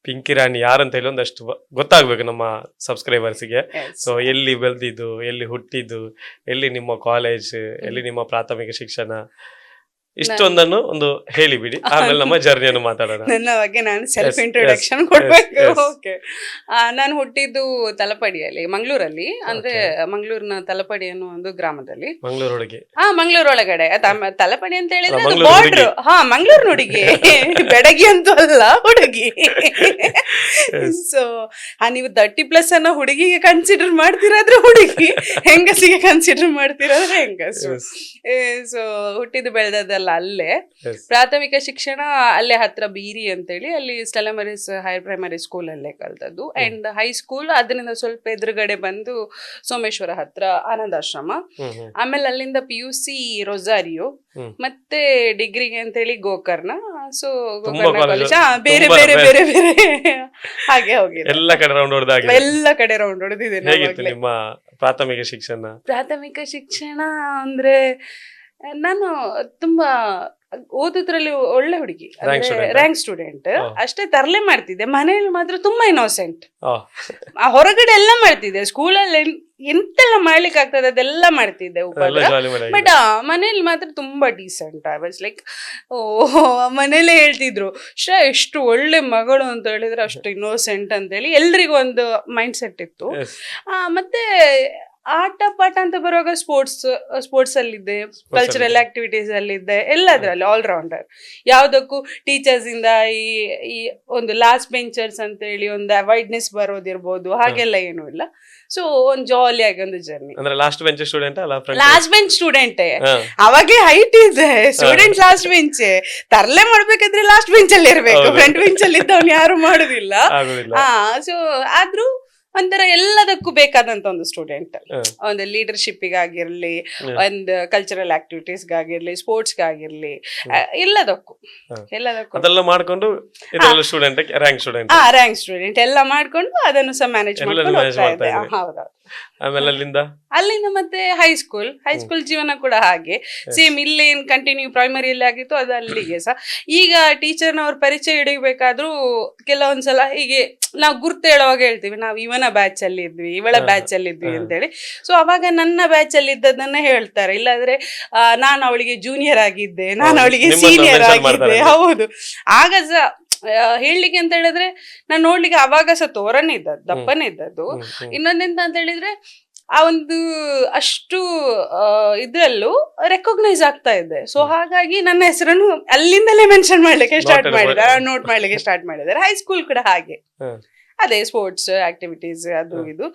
ಪಿಂಕಿ ರಾಣಿ ಯಾರಂತ ಹೇಳಿ ಒಂದಷ್ಟು ಗೊತ್ತಾಗ್ಬೇಕು ನಮ್ಮ ಸಬ್ಸ್ಕ್ರೈಬರ್ಸ್ಗೆ. Yes. ಸೊ ಎಲ್ಲಿ ಬೆಳೆದಿದ್ದು, ಎಲ್ಲಿ ಹುಟ್ಟಿದ್ದು, ಎಲ್ಲಿ ನಿಮ್ಮ ಕಾಲೇಜ್, ಎಲ್ಲಿ ನಿಮ್ಮ ಪ್ರಾಥಮಿಕ ಶಿಕ್ಷಣ, ಇಷ್ಟೊಂದನ್ನು ಒಂದು ಹೇಳಿಬಿಡಿ. ಆಮೇಲೆ ನಮ್ಮ ಜರ್ನಿಯನ್ನು ಮಾತಾಡೋಣ. ನನ್ನ ಬಗ್ಗೆ ನಾನು ಸೆಲ್ಫ್ Yes, ಇಂಟ್ರೊಡಕ್ಷನ್ yes, ಕೊಡ್ಬೇಕು. yes, yes. ಓಕೆ, ನಾನು ಹುಟ್ಟಿದ್ದು ತಲಪಡಿಯಲ್ಲಿ, ಮಂಗಳೂರಲ್ಲಿ. ಅಂದ್ರೆ ಮಂಗಳೂರಿನ ತಲಪಡಿ ಅನ್ನೋ ಒಂದು ಗ್ರಾಮದಲ್ಲಿ. ಮಂಗಳೂರೊಳಗೆ ಮಂಗಳೂರೊಳಗಡೆ ತಲಪಡಿ ಅಂತ ಹೇಳಿದ್ರೆ ಅದು ಮಂಗಳೂರು ಬಾರ್ಡ್ರು. ಮಂಗಳೂರು ಹುಡುಗಿ, ಬೆಡಗಿ ಅಂತೂ ಅಲ್ಲ, ಹುಡುಗಿ. ಸೊ ನೀವು 30+ ಅನ್ನೋ ಹುಡುಗಿಗೆ ಕನ್ಸಿಡರ್ ಮಾಡ್ತಿರಾದ್ರೆ ಹುಡುಗಿ, ಹೆಂಗಸಿಗೆ ಕನ್ಸಿಡರ್ ಮಾಡ್ತಿರಾದ್ರೆ ಹೆಂಗಸು. ಸೊ ಹುಟ್ಟಿದ್ದು ಬೆಳೆದದ್ದೆಲ್ಲ ಅಲ್ಲೇ. Yes. ಪ್ರಾಥಮಿಕ ಶಿಕ್ಷಣ ಅಲ್ಲೇ ಹತ್ರ ಬೀರಿ ಅಂತೇಳಿ, ಅಲ್ಲಿ Stella Mary's higher primary school ಅಲ್ಲೇ ಕಲ್ತದ್ದು. ಅಂಡ್ ಹೈಸ್ಕೂಲ್ ಅದರಿಂದ ಸ್ವಲ್ಪ ಎದುರುಗಡೆ ಬಂದು ಸೋಮೇಶ್ವರ ಹತ್ರ ಆನಂದಾಶ್ರಮ. ಆಮೇಲೆ ಅಲ್ಲಿಂದ PUC ರೊಸಾರಿಯೋ, ಮತ್ತೆ ಡಿಗ್ರಿಗೆ ಅಂತೇಳಿ ಗೋಕರ್ಣ. ಸೊ ಗೋಕರ್ಣ ಕಾಲೇಜ್ ಬೇರೆ ಬೇರೆ ಬೇರೆ ಬೇರೆ ಹಾಗೆ ಹೋಗಿದೆ. ಎಲ್ಲ ಕಡೆ ರೌಂಡ್ ಹೊಡೆದಾಗಿ ಎಲ್ಲ ಕಡೆ ರೌಂಡ್ ಹೊಡೆದಿದ್ದೇನೆ. ಹೇಗಿತ್ತು ನಿಮ್ಮ ಪ್ರಾಥಮಿಕ ಶಿಕ್ಷಣ? ಪ್ರಾಥಮಿಕ ಶಿಕ್ಷಣ ಅಂದ್ರೆ ನಾನು ತುಂಬಾ ಓದೋದ್ರಲ್ಲಿ ಒಳ್ಳೆ ಹುಡುಗಿ, ರ್ಯಾಂಕ್ ಸ್ಟೂಡೆಂಟ್. ಅಷ್ಟೇ ತರಲೆ ಮಾಡ್ತಿದ್ದೆ. ಮನೆಯಲ್ಲಿ ಮಾತ್ರ ತುಂಬಾ ಇನ್ನೋಸೆಂಟ್. ಹೊರಗಡೆ ಎಲ್ಲ ಮಾಡ್ತಿದ್ದೆ. ಸ್ಕೂಲಲ್ಲಿ ಎಂತೆಲ್ಲ ಮಾಡ್ಲಿಕ್ಕೆ ಆಗ್ತದೆ ಅದೆಲ್ಲ ಮಾಡ್ತಿದ್ದೆ ಉಪದ್ರ. ಬಟ್ ಮನೇಲಿ ಮಾತ್ರ ತುಂಬಾ ಡೀಸೆಂಟ್. ಐ ವಾಸ್ ಲೈಕ್, ಮನೇಲೆ ಹೇಳ್ತಿದ್ರು ಎಷ್ಟು ಒಳ್ಳೆ ಮಗಳು ಅಂತ ಹೇಳಿದ್ರೆ ಅಷ್ಟು ಇನ್ನೋಸೆಂಟ್ ಅಂತೇಳಿ ಎಲ್ರಿಗೂ ಒಂದು ಮೈಂಡ್ ಸೆಟ್ ಇತ್ತು. ಮತ್ತೆ ಆಟ ಪಾಠ ಅಂತ ಬರುವಾಗ ಸ್ಪೋರ್ಟ್ಸ್ ಅಲ್ಲಿದ್ದೆ, ಕಲ್ಚರಲ್ ಆಕ್ಟಿವಿಟೀಸ್ ಅಲ್ಲಿದ್ದೆ, ಎಲ್ಲದ್ರಲ್ಲಿ ಆಲ್ರೌಂಡರ್. ಯಾವ್ದಕ್ಕೂ ಟೀಚರ್ಸ್ ಇಂದ ಈ ಒಂದು ಲಾಸ್ಟ್ ಬೆಂಚರ್ಸ್ ಅಂತ ಹೇಳಿ ಒಂದು ಅವಾಯ್ಡ್ನೆಸ್ ಬರೋದಿರ್ಬೋದು, ಹಾಗೆಲ್ಲ ಏನೂ ಇಲ್ಲ. ಸೊ ಒಂದು ಜಾಲಿಯಾಗಿ ಒಂದು ಜರ್ನಿ. ಲಾಸ್ಟ್ ಬೆಂಚ್ ಸ್ಟೂಡೆಂಟ್ ಅಲ್ಲ? ಲಾಸ್ಟ್ ಬೆಂಚ್ ಸ್ಟೂಡೆಂಟೇ. ಅವಾಗೆ ಹೈಟ್ ಇದೆ ಸ್ಟೂಡೆಂಟ್, ಲಾಸ್ಟ್ ಬೆಂಚ್. ತರಲೆ ಮಾಡ್ಬೇಕಾದ್ರೆ ಲಾಸ್ಟ್ ಬೆಂಚ್ ಅಲ್ಲಿ ಇರ್ಬೇಕು, ಫ್ರಂಟ್ ಬೆಂಚ್ ಅಲ್ಲಿ ಇದ್ದವನ್ ಯಾರು ಮಾಡುದಿಲ್ಲ. ಸೊ ಆದ್ರೂ ಒಂಥರ ಎಲ್ಲದಕ್ಕೂ ಬೇಕಾದಂತ ಒಂದು ಸ್ಟೂಡೆಂಟ್. ಒಂದು ಲೀಡರ್ಶಿಪ್ಗಾಗಿರ್ಲಿ, ಒಂದು ಕಲ್ಚರಲ್ ಆಕ್ಟಿವಿಟೀಸ್ಗಾಗಿರ್ಲಿ, ಸ್ಪೋರ್ಟ್ಸ್ಗಾಗಿರ್ಲಿ, ಎಲ್ಲದಕ್ಕೂ ಅದೆಲ್ಲ ಮಾಡ್ಕೊಂಡು ರ್ಯಾಂಕ್ ಸ್ಟೂಡೆಂಟ್ ಎಲ್ಲ ಮಾಡ್ಕೊಂಡು ಅದನ್ನು ಸಹ ಮ್ಯಾನೇಜ್ ಮಾಡ್ಕೊಂಡು ಹೋಗ್ತಾ ಇದ್ದೆ. ಹೌದೌದು. ಆಮೇಲೆ ಅಲ್ಲಿಂದ ಮತ್ತೆ ಹೈಸ್ಕೂಲ್ ಜೀವನ ಕೂಡ ಹಾಗೆ ಸೇಮ್. ಇಲ್ಲಿ ಏನ್ ಕಂಟಿನ್ಯೂ ಪ್ರೈಮರಿಯಲ್ಲಿ ಆಗಿತ್ತು ಅದು ಅಲ್ಲಿಗೆ ಸಹ. ಈಗ ಟೀಚರ್ನವ್ರ ಪರಿಚಯ ಹಿಡಿಬೇಕಾದ್ರೂ ಕೆಲವೊಂದ್ಸಲ ಹೀಗೆ ನಾವು ಗುರ್ತು ಹೇಳುವಾಗ ಹೇಳ್ತೀವಿ, ನಾವು ಇವನ ಬ್ಯಾಚ್ ಅಲ್ಲಿ ಇದ್ವಿ, ಇವಳ ಬ್ಯಾಚ್ ಅಲ್ಲಿ ಇದ್ವಿ ಅಂತೇಳಿ. ಸೊ ಅವಾಗ ನನ್ನ ಬ್ಯಾಚ್ ಅಲ್ಲಿ ಇದ್ದದನ್ನ ಹೇಳ್ತಾರೆ. ಇಲ್ಲಾಂದ್ರೆ ನಾನು ಅವಳಿಗೆ ಜೂನಿಯರ್ ಆಗಿದ್ದೆ, ನಾನು ಅವಳಿಗೆ ಸೀನಿಯರ್ ಆಗಿದ್ದೆ. ಹೌದು. ಆಗ ಸಹ ಹೇಳಲಿಕ್ಕೆ ಅಂತ ಹೇಳಿದ್ರೆ ನಾನು ನೋಡ್ಲಿಕ್ಕೆ ಅವಾಗ ಸಹ ತೋರನೇ ಇದ್ದದ್ದು, ದಪ್ಪನೇ ಇದ್ದದ್ದು. ಇನ್ನೊಂದೆಂತ ಅಂತ ಹೇಳಿದ್ರೆ ಆ ಒಂದು ಅಷ್ಟು ಇದ್ರಲ್ಲೂ ರೆಕಗ್ನೈಸ್ ಆಗ್ತಾ ಇದೆ. ಸೊ ಹಾಗಾಗಿ ನನ್ನ ಹೆಸರನ್ನು ಅಲ್ಲಿಂದಲೇ ಮೆನ್ಷನ್ ಮಾಡ್ಲಿಕ್ಕೆ ಸ್ಟಾರ್ಟ್ ಮಾಡಿದ್ದಾರೆ, ನೋಟ್ ಮಾಡ್ಲಿಕ್ಕೆ ಸ್ಟಾರ್ಟ್ ಮಾಡಿದ್ದಾರೆ. ಹೈಸ್ಕೂಲ್ ಕೂಡ ಹಾಗೆ, ಅದೇ ಸ್ಪೋರ್ಟ್ಸ್ ಆಕ್ಟಿವಿಟೀಸ್ ಅದು ಇದು.